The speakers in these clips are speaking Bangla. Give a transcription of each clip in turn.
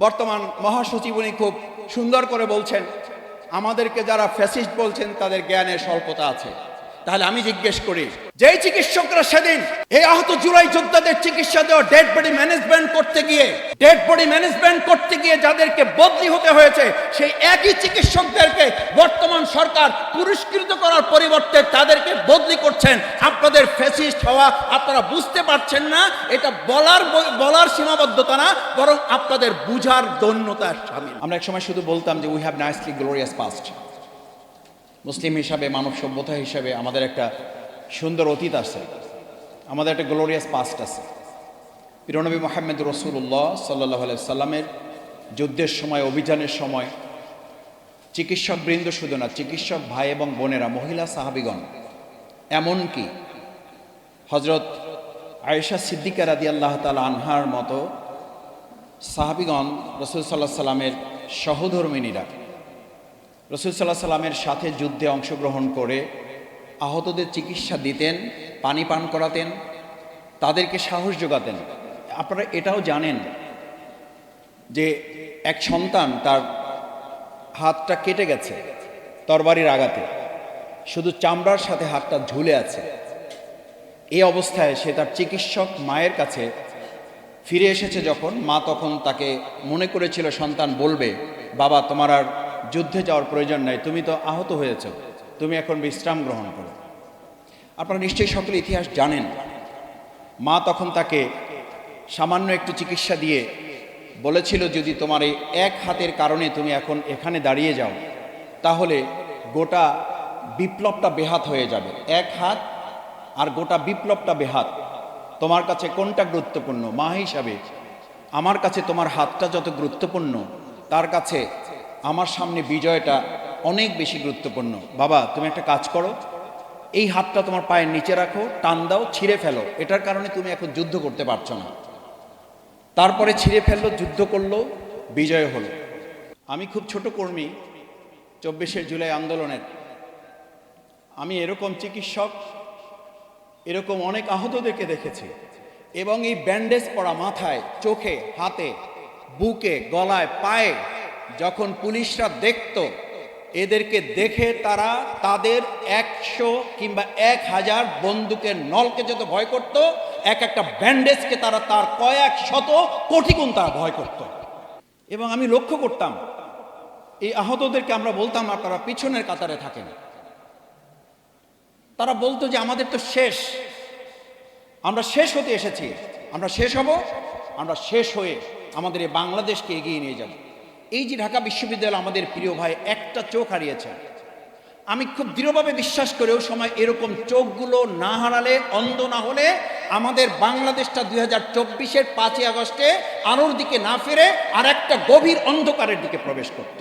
বর্তমান মহাসচিব উনি খুব সুন্দর করে বলছেন, আমাদেরকে যারা ফ্যাসিস্ট বলছেন তাদের জ্ঞানের স্বল্পতা আছে। তাহলে আমি জিজ্ঞেস করি, যেই চিকিৎসকরা সেদিন এই আহত জুলাই যোদ্ধাদের চিকিৎসা দেওয়া ডেড বডি ম্যানেজমেন্ট করতে গিয়ে যাদেরকে বদলি হতে হয়েছে, সেই একই চিকিৎসকদেরকে বর্তমান সরকার পুরস্কৃত করার পরিবর্তে তাদেরকে বদলি করছেন। আপনাদের ফ্যাসিস্ট হওয়া আপনারা বুঝতে পারছেন না, এটা বলার সীমাবদ্ধতা না, বরং আপনাদের বুঝার দৈন্যতার শামিল। আমরা এক সময় শুধু বলতাম যে we have nicely glorious past. মুসলিম হিসাবে, মানব সভ্যতা হিসাবে আমাদের একটা সুন্দর অতীত আছে, আমাদের একটা গ্লোরিয়াস পাস্ট আছে। প্রিয়নবী মুহাম্মদ রাসূলুল্লাহ সাল্লাল্লাহু আলাইহি সাল্লামের যুদ্ধের সময়, অভিযানের সময় চিকিৎসক বৃন্দ শুধু না, চিকিৎসক ভাই এবং বোনেরা, মহিলা সাহাবীগণ, এমনকি হযরত আয়েশা সিদ্দিকা রাদিয়াল্লাহু তাআলা আনহার মতো সাহাবীগণ রাসূল সাল্লাল্লাহু আলাইহি সাল্লামের সহধর্মিণীরা রাসূল সাল্লাল্লাহু আলাইহি সাল্লামের সাথে যুদ্ধে অংশগ্রহণ করে আহতদের চিকিৎসা দিতেন, পানি পান করাতেন, তাদেরকে সাহস যোগাতেন। আপনারা এটাও জানেন যে এক সন্তান তার হাতটা কেটে গেছে তরবারির আঘাতে, শুধু চামড়ার সাথে হাতটা ঝুলে আছে। এই অবস্থায় সে তার চিকিৎসক মায়ের কাছে ফিরে এসেছে যখন, মা তখন তাকে মনে করেছিল সন্তান বলবে, বাবা তোমার আর যুদ্ধে যাওয়ার প্রয়োজন নাই, তুমি তো আহত হয়েছ, তুমি এখন বিশ্রাম গ্রহণ করো। আপনারা নিশ্চয়ই সকলে ইতিহাস জানেন, মা তখন তাকে সামান্য একটু চিকিৎসা দিয়ে বলেছিল, যদি তোমার এই এক হাতের কারণে তুমি এখন এখানে দাঁড়িয়ে যাও, তাহলে গোটা বিপ্লবটা বেহাত হয়ে যাবে। এক হাত আর গোটা বিপ্লবটা বেহাত, তোমার কাছে কোনটা গুরুত্বপূর্ণ? মা হিসাবে আমার কাছে তোমার হাতটা যত গুরুত্বপূর্ণ, তার কাছে আমার সামনে বিজয়টা অনেক বেশি গুরুত্বপূর্ণ। বাবা তুমি একটা কাজ করো, এই হাতটা তোমার পায়ের নিচে রাখো, টান দাও, ছিঁড়ে ফেলো, এটার কারণে তুমি এখন যুদ্ধ করতে পারছো না। তারপরে ছিঁড়ে ফেললো, যুদ্ধ করলো, বিজয় হলো। আমি খুব ছোট কর্মী 24শে জুলাই আন্দোলনের। আমি এরকম চিকিৎসক, এরকম অনেক আহতদেরকে দেখেছি, এবং এই ব্যান্ডেজ পরা মাথায়, চোখে, হাতে, বুকে, গলায়, পায়ে যখন পুলিশরা দেখত, এদেরকে দেখে তারা তাদের 100 কিংবা 1000 বন্দুকের নলকে যত ভয় করত, একটা ব্যান্ডেজকে তারা তার কয়েক শত কোটি গুণ তারা ভয় করত। এবং আমি লক্ষ্য করতাম এই আহতদেরকে, আমরা বলতাম আপনারা পিছনের কাতারে থাকেন, তারা বলতো যে আমাদের তো শেষ, আমরা শেষ হতে এসেছি, আমরা শেষ হব, আমরা শেষ হয়ে আমাদের এই বাংলাদেশকে এগিয়ে নিয়ে যাব। এই যে ঢাকা বিশ্ববিদ্যালয় আমাদের প্রিয় ভাই একটা চোখ হারিয়েছে, আমি খুব দৃঢ়ভাবে বিশ্বাস করি ওই সময় এরকম চোখগুলো না হারালে, অন্ধ না হলে আমাদের বাংলাদেশটা 2024-এর 5ই আগস্টে আলোর দিকে না ফিরে আর একটা গভীর অন্ধকারের দিকে প্রবেশ করত।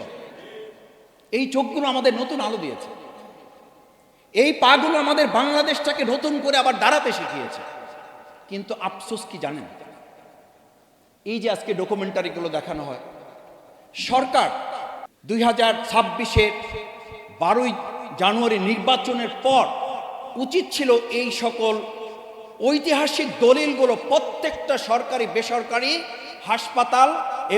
এই চোখগুলো আমাদের নতুন আলো দিয়েছে, এই পাগুলো আমাদের বাংলাদেশটাকে নতুন করে আবার দাঁড়াতে শিখিয়েছে। কিন্তু আফসোস কি জানেন, এই যে আজকে ডকুমেন্টারিগুলো দেখানো হয়, সরকার 2026-এর 12ই জানুয়ারি নির্বাচনের পর উচিত ছিল এই সকল ঐতিহাসিক দলিলগুলো প্রত্যেকটা সরকারি বেসরকারি হাসপাতাল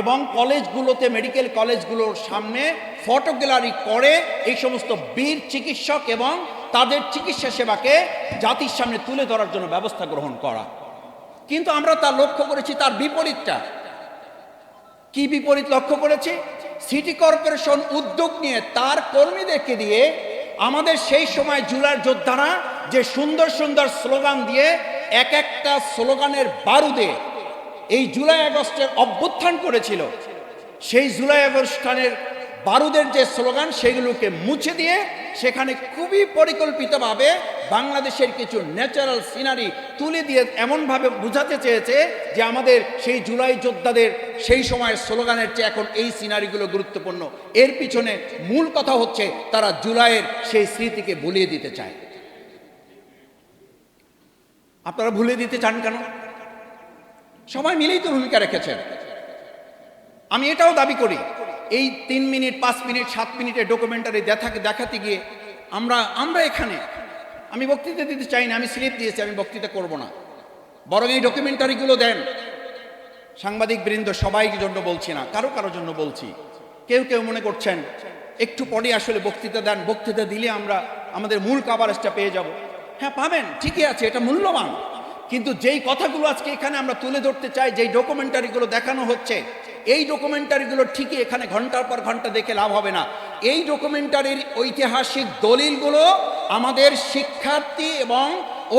এবং কলেজগুলোতে, মেডিকেল কলেজগুলোর সামনে ফটো গ্যালারি করে এই সমস্ত বীর চিকিৎসক এবং তাদের চিকিৎসা সেবাকে জাতির সামনে তুলে ধরার জন্য ব্যবস্থা গ্রহণ করা। কিন্তু আমরা তা লক্ষ্য করেছি তার বিপরীতটা। কি বিপরীত লক্ষ্য করেছি? সিটি কর্পোরেশন উদ্যোগ নিয়ে তার কর্মীদেরকে দিয়ে আমাদের সেই সময় জুলাই যোদ্ধারা যে সুন্দর সুন্দর স্লোগান দিয়ে একটা স্লোগানের বারুদে এই জুলাই আগস্টের অভ্যুত্থান করেছিল, সেই জুলাই আগস্টের বারুদের যে স্লোগান সেগুলোকে মুছে দিয়ে সেখানে খুবই পরিকল্পিতভাবে বাংলাদেশের কিছু ন্যাচারাল সিনারি তুলে দিয়ে এমনভাবে বোঝাতে চেয়েছে যে আমাদের সেই জুলাই যোদ্ধাদের সেই সময়ের স্লোগানের চেয়ে এখন এই সিনারিগুলো গুরুত্বপূর্ণ। এর পিছনে মূল কথা হচ্ছে তারা জুলাইয়ের সেই স্মৃতিকে ভুলিয়ে দিতে চায়। আপনারা ভুলিয়ে দিতে চান কেন? সবাই মিলেই তো ভূমিকা রেখেছেন। আমি এটাও দাবি করি, এই 3 মিনিট 5 মিনিট 7 মিনিটের ডকুমেন্টারি দেখাতে গিয়ে আমরা এখানে, আমি বক্তৃতা দিতে চাই না, আমি স্লিপ দিয়েছি, আমি বক্তৃতা করব না, বরং এই ডকুমেন্টারিগুলো দেন, সাংবাদিক বৃন্দ সবাইকে জন্য বলছি না, কারো কারো জন্য বলছি। কেউ কেউ মনে করছেন একটু পরে আসলে বক্তৃতা দেন, বক্তৃতা দিলে আমরা আমাদের মূল কভারেজটা পেয়ে যাব। হ্যাঁ পাবেন, ঠিকই আছে, এটা মূল্যবান। কিন্তু যেই কথাগুলো আজকে এখানে আমরা তুলে ধরতে চাই, যেই ডকুমেন্টারিগুলো দেখানো হচ্ছে, এই ডকুমেন্টারিগুলো ঠিকই এখানে ঘন্টার পর ঘন্টা দেখে লাভ হবে না। এই ডকুমেন্টারির ঐতিহাসিক দলিলগুলো আমাদের শিক্ষার্থী এবং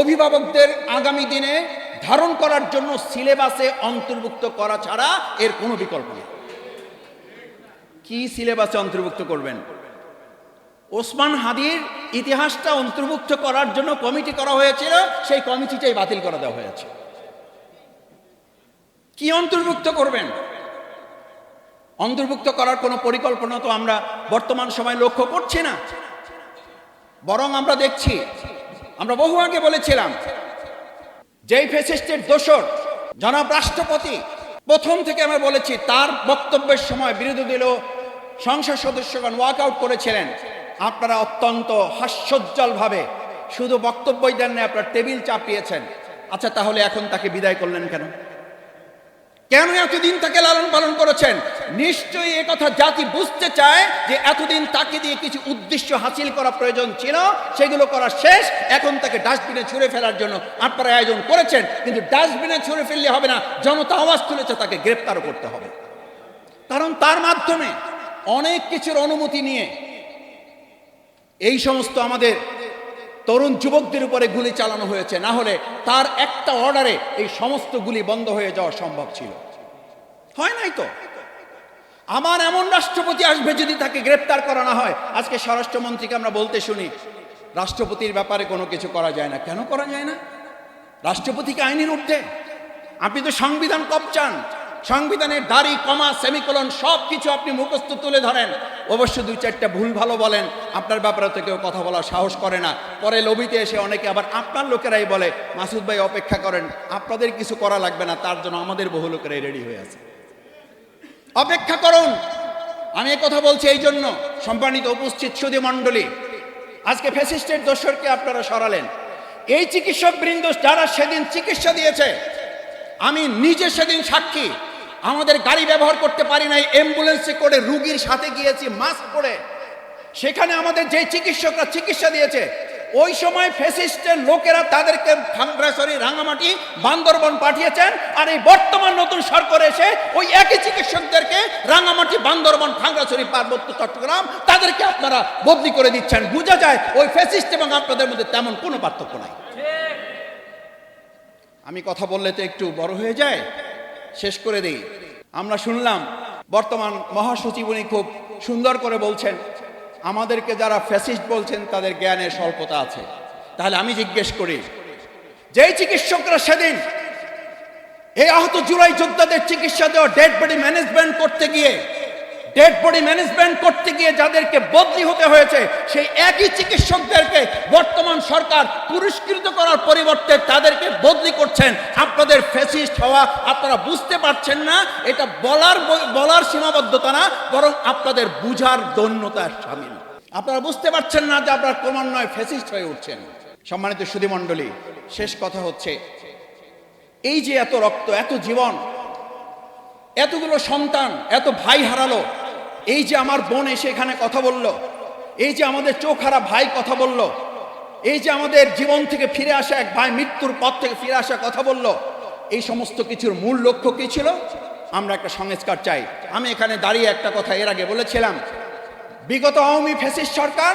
অভিভাবকদের আগামী দিনে ধারণ করার জন্য সিলেবাসে অন্তর্ভুক্ত করা ছাড়া এর কোনো বিকল্প নেই। কি সিলেবাসে অন্তর্ভুক্ত করবেন? ওসমান হাদির ইতিহাসটা অন্তর্ভুক্ত করার জন্য কমিটি করা হয়েছিল, সেই কমিটিটাই বাতিল করে দেওয়া হয়েছে। কি অন্তর্ভুক্ত করবেন? অন্তর্ভুক্ত করার কোনো পরিকল্পনা তো আমরা বর্তমান সময় লক্ষ্য করছি না। বরং আমরা দেখছি, আমরা বহু আগে বলেছিলাম, যেই ফ্যাসিস্টের দোসর জনাব রাষ্ট্রপতি, প্রথম থেকে আমরা বলেছি, তার বক্তব্যের সময় বিরোধী দলীয় সংসদ সদস্যগণ ওয়াক আউট করেছিলেন। আপনারা অত্যন্ত হাস্যোজ্জ্বলভাবে শুধু বক্তব্যই দেন না, আপনারা টেবিল চাপিয়েছেন। আচ্ছা, তাহলে এখন তাকে বিদায় করলেন কেন? কেন এতদিন তাকে লালন পালন করেছেন? নিশ্চয়ই একথা জাতি বুঝতে চায় যে এতদিন তাকে দিয়ে কিছু উদ্দেশ্য হাসিল করা প্রয়োজন ছিল, সেগুলো করা শেষ। এখন তাকে ডাস্টবিনে ছুঁড়ে ফেলার জন্য আপনারা আয়োজন করেছেন, কিন্তু ডাস্টবিনে ছুঁড়ে ফেললে হবে না, জনতা আওয়াজ তুলেছে, তাকে গ্রেপ্তারও করতে হবে। কারণ তার মাধ্যমে অনেক কিছুর অনুমতি নিয়ে এই সমস্ত আমাদের তরুণ যুবকদের উপরে গুলি চালানো হয়েছে। না হলে তার একটা অর্ডারে এই সমস্ত গুলি বন্ধ হয়ে যাওয়া সম্ভব ছিল। হয় নাই তো। আমার এমন রাষ্ট্রপতি আসবে যদি তাকে গ্রেপ্তার করা না হয়। আজকে স্বরাষ্ট্রমন্ত্রীকে আমরা বলতে শুনি রাষ্ট্রপতির ব্যাপারে কোনো কিছু করা যায় না। কেন করা যায় না? রাষ্ট্রপতিকে আইনের ঊর্ধ্বে। আপনি তো সংবিধান কপচান, সংবিধানের দাড়ি, কমা, সেমিকোলন সব কিছু আপনি মুখস্থ তুলে ধরেন। অবশ্য দুই চারটা ভুল ভালো বলেন, আপনার ব্যাপারে তো কেউ কথা বলার সাহস করে না। পরে লবিতে এসে অনেকে আবার আপনার লোকেরাই বলে, মাসুদ ভাই অপেক্ষা করেন, আপনাদের কিছু করা লাগবে না, তার জন্য আমাদের বহু লোকেরাই রেডি হয়ে আছে, অপেক্ষা করুন। আমি এই কথা বলছি এই জন্য, সম্মানিত উপস্থিত সুধী মণ্ডলী, আজকে ফ্যাসিস্টের দোসরকে আপনারা সরালেন। এই চিকিৎসক বৃন্দ যারা সেদিন চিকিৎসা দিয়েছে, আমি নিজে সেদিন সাক্ষী। আমাদের গাড়ি ব্যবহার করতে পারি নাই, অ্যাম্বুলেন্সে করে রুগীর সাথে গিয়েছি মাস্ক পরে। সেখানে আমাদের যে চিকিৎসকরা চিকিৎসা দিয়েছে, ওই সময় ফ্যাসিস্টের লোকেরা তাদেরকে খাগড়াছড়ি, রাঙামাটি, বান্দরবন পাঠিয়েছেন। আর এই বর্তমান নতুন সরকার এসে ওই একই চিকিৎসকদেরকে রাঙামাটি, বান্দরবন, খাগড়াছড়ি, পার্বত্য চট্টগ্রাম তাদেরকে আপনারা বদলি করে দিচ্ছেন। বোঝা যায় ওই ফ্যাসিস্ট এবং আপনাদের মধ্যে তেমন কোনো পার্থক্য নাই। আমি কথা বললে তো একটু বড় হয়ে যায়, শেষ করে দিই। আমরা শুনলাম বর্তমান মহাসচিব উনি খুব সুন্দর করে বলছেন, আমাদেরকে যারা ফ্যাসিস্ট বলছেন তাদের জ্ঞানের স্বল্পতা আছে। তাহলে আমি জিজ্ঞেস করি, যেই চিকিৎসকরা সেদিন এই আহত জুলাই যোদ্ধাদের চিকিৎসা দেওয়া ডেড বডি ম্যানেজমেন্ট করতে গিয়ে যাদেরকে বদলি হতে হয়েছে, সেই একই চিকিৎসকদেরকে বর্তমান সরকার পুরস্কৃত করার পরিবর্তে তাদেরকে বদলি করছেন। আপনাদের ফ্যাসিস্ট হওয়া আপনারা বুঝতে পারছেন না, এটা বলার সীমাবদ্ধতা না, বরং আপনাদের বুঝার দৈন্যতা শামিল। আপনারা বুঝতে পারছেন না যে আপনারা ক্রমান্বয়ে ফ্যাসিস্ট হয়ে উঠছেন। সম্মানিত সুধী মণ্ডলী, শেষ কথা হচ্ছে, এই যে এত রক্ত, এত জীবন, এতগুলো সন্তান, এত ভাই হারালো, এই যে আমার বোন এসে এখানে কথা বলল, এই যে আমাদের চোখ হারা ভাই কথা বলল, এই যে আমাদের জীবন থেকে ফিরে আসা এক ভাই মৃত্যুর পথ থেকে ফিরে আসা কথা বলল, এই সমস্ত কিছুর মূল লক্ষ্য কি ছিল? আমরা একটা সংস্কার চাই। আমি এখানে দাঁড়িয়ে একটা কথা এর আগে বলেছিলাম, বিগত আওয়ামী ফ্যাসিস্ট সরকার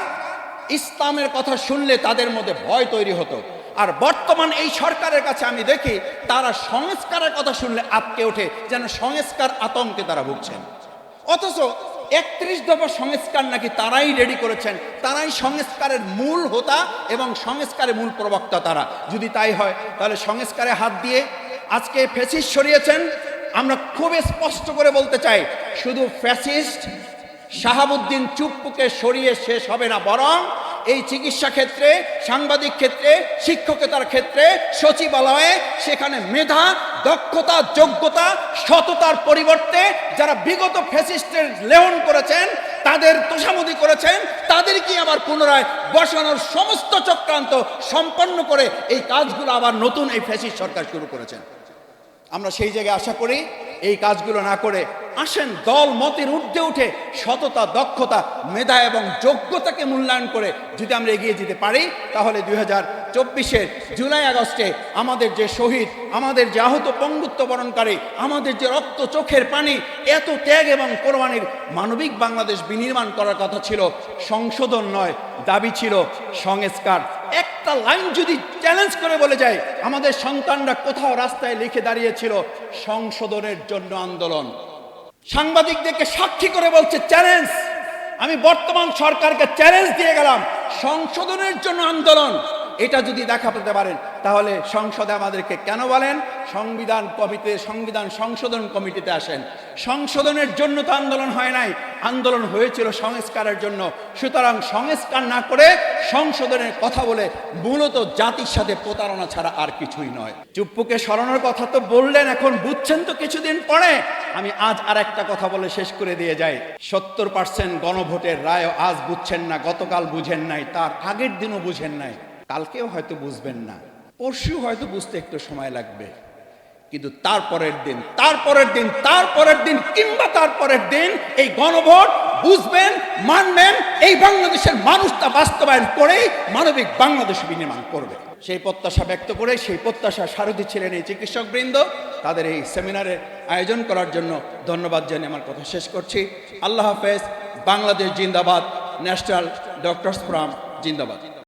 ইসলামের কথা শুনলে তাদের মধ্যে ভয় তৈরি হতো। আর বর্তমান এই সরকারের কাছে আমি দেখি তারা সংস্কারের কথা শুনলে আটকে ওঠে, যেন সংস্কার আতঙ্কে তারা ভুগছেন। অথচ 31 দফা সংস্কার নাকি তারাই রেডি করেছেন, তারাই সংস্কারের মূল হোতা এবং সংস্কারের মূল প্রবক্তা তারা। যদি তাই হয় তাহলে সংস্কারে হাত দিয়ে আজকে ফ্যাসিস্ট সরিয়েছেন। আমরা খুব স্পষ্ট করে বলতে চাই, শুধু ফ্যাসিস্ট শাহাবুদ্দিন চুপ্পুকে সরিয়ে শেষ হবে না, বরং এই চিকিৎসা ক্ষেত্রে, সাংবাদিক ক্ষেত্রে, শিক্ষকতার ক্ষেত্রে, সচিবালয়ে সেখানে মেধা, দক্ষতা, যোগ্যতা, সততার পরিবর্তে যারা বিগত ফ্যাসিস্টের লেহন করেছেন, তাদের তোষামোদি করেছেন, তাদেরকে আবার পুনরায় বসানোর সমস্ত চক্রান্ত সম্পন্ন করে এই কাজগুলো আবার নতুন এই ফ্যাসিস্ট সরকার শুরু করেছেন। আমরা সেই জায়গায় আশা করি এই কাজগুলো না করে আসেন দল মতের ঊর্ধ্বে উঠে সততা, দক্ষতা, মেধা এবং যোগ্যতাকে মূল্যায়ন করে যদি আমরা এগিয়ে যেতে পারি, তাহলে 2024-এর জুলাই আগস্টে আমাদের যে শহীদ, আমাদের যে আহত পঙ্গুত্ব বরণকারী, আমাদের যে রক্ত চোখের পানি, এত ত্যাগ এবং কোরবানির মানবিক বাংলাদেশ বিনির্মাণ করার কথা ছিল, সংশোধন নয়, দাবি ছিল সংস্কার। একটা লাইন যদি চ্যালেঞ্জ করে বলে যায়, আমাদের সন্তানরা কোথাও রাস্তায় লিখে দাঁড়িয়েছিল সংশোধনের জন্য আন্দোলন। সাংবাদিকদেরকে সাক্ষী করে বলছে চ্যালেঞ্জ, আমি বর্তমান সরকারকে চ্যালেঞ্জ দিয়ে গেলাম সংশোধনের জন্য আন্দোলন। এটা যদি দেখাতে পারেন তাহলে সংসদে আমাদেরকে কেন বলেন সংবিধান কমিটিতে, সংবিধান সংশোধন কমিটিতে আসেন। সংশোধনের জন্য তো আন্দোলন হয় নাই, আন্দোলন হয়েছিল সংস্কারের জন্য। সুতরাং সংস্কার না করে সংশোধনের কথা বলে মূলত জাতির সাথে প্রতারণা ছাড়া আর কিছুই নয়। চুপ্পুকে সরানোর কথা তো বললেন, এখন বুঝছেন তো কিছুদিন পরে। আমি আজ আর একটা কথা বলে শেষ করে দিয়ে যাই। 70% গণভোটের রায় আজ বুঝছেন না, গতকাল বুঝেন নাই, তার আগের দিনও বুঝেন নাই, কালকেও হয়তো বুঝবেন না, পরশু হয়তো বুঝতে একটু সময় লাগবে, কিন্তু তারপরের দিন, তারপরের দিন, তারপরের দিন কিংবা তারপরের দিন এই গণভোট বুঝবেন, মানবেন। এই বাংলাদেশের মানুষ তা বাস্তবায়ন করেই মানবিক বাংলাদেশ বিনির্মাণ করবে। সেই প্রত্যাশা ব্যক্ত করে, সেই প্রত্যাশা সারথি ছিলেন এই চিকিৎসক বৃন্দ। তাদের এই সেমিনারের আয়োজন করার জন্য ধন্যবাদ জানিয়ে আমার কথা শেষ করছি। আল্লাহ হাফেজ। বাংলাদেশ জিন্দাবাদ। ন্যাশনাল ডক্টরস ফোরাম জিন্দাবাদ।